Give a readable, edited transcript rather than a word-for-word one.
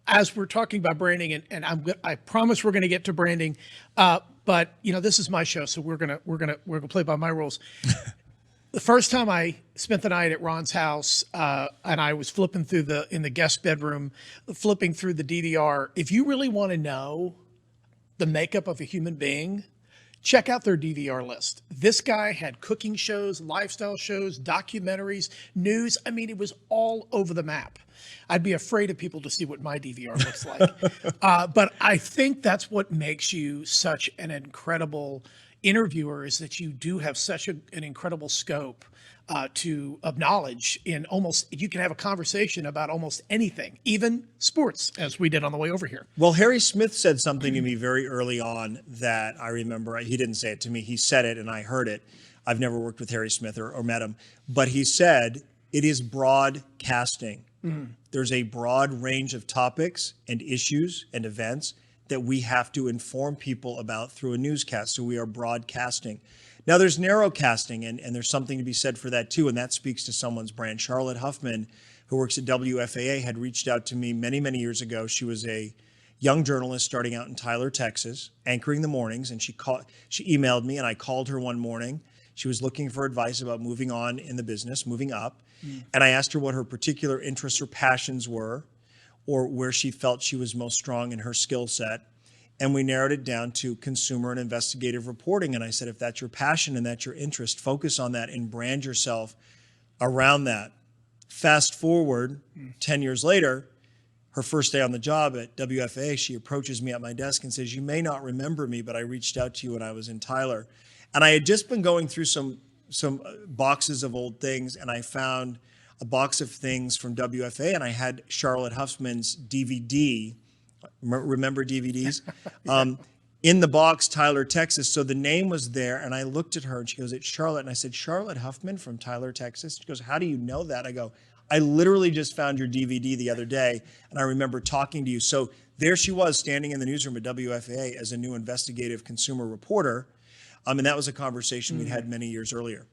as we're talking about branding, and I promise we're going to get to branding, but this is my show, so we're gonna play by my rules. The first time I spent the night at Ron's house, and I was flipping through in the guest bedroom, flipping through the DVR. If you really want to know the makeup of a human being, check out their DVR list. This guy had cooking shows, lifestyle shows, documentaries, news. I mean, it was all over the map. I'd be afraid of people to see what my DVR looks like. But I think that's what makes you such an incredible interviewer, is that you do have such an incredible scope of knowledge in you can have a conversation about almost anything, even sports, as we did on the way over here. Well, Harry Smith said something to me very early on that I remember. He didn't say it to me. He said it and I heard it. I've never worked with Harry Smith or met him, but he said it is broadcasting. There's a broad range of topics and issues and events that we have to inform people about through a newscast. So we are broadcasting. Now there's narrowcasting, and there's something to be said for that too, and that speaks to someone's brand. Charlotte Huffman, who works at WFAA, had reached out to me many, many years ago. She was a young journalist starting out in Tyler, Texas, anchoring the mornings, and she emailed me, and I called her one morning. She was looking for advice about moving on in the business, moving up, and I asked her what her particular interests or passions were, or where she felt she was most strong in her skill set. And we narrowed it down to consumer and investigative reporting. And I said, if that's your passion and that's your interest, focus on that and brand yourself around that. Fast forward 10 years later, her first day on the job at WFA, she approaches me at my desk and says, you may not remember me, but I reached out to you when I was in Tyler. And I had just been going through some boxes of old things, and I found a box of things from WFA, and I had Charlotte Huffman's DVD. Remember DVDs? In the box, Tyler, Texas. So the name was there, and I looked at her, and she goes, it's Charlotte. And I said, Charlotte Huffman from Tyler, Texas? She goes, how do you know that? I go, I literally just found your DVD the other day, and I remember talking to you. So there she was, standing in the newsroom at WFA as a new investigative consumer reporter. And that was a conversation we'd had many years earlier.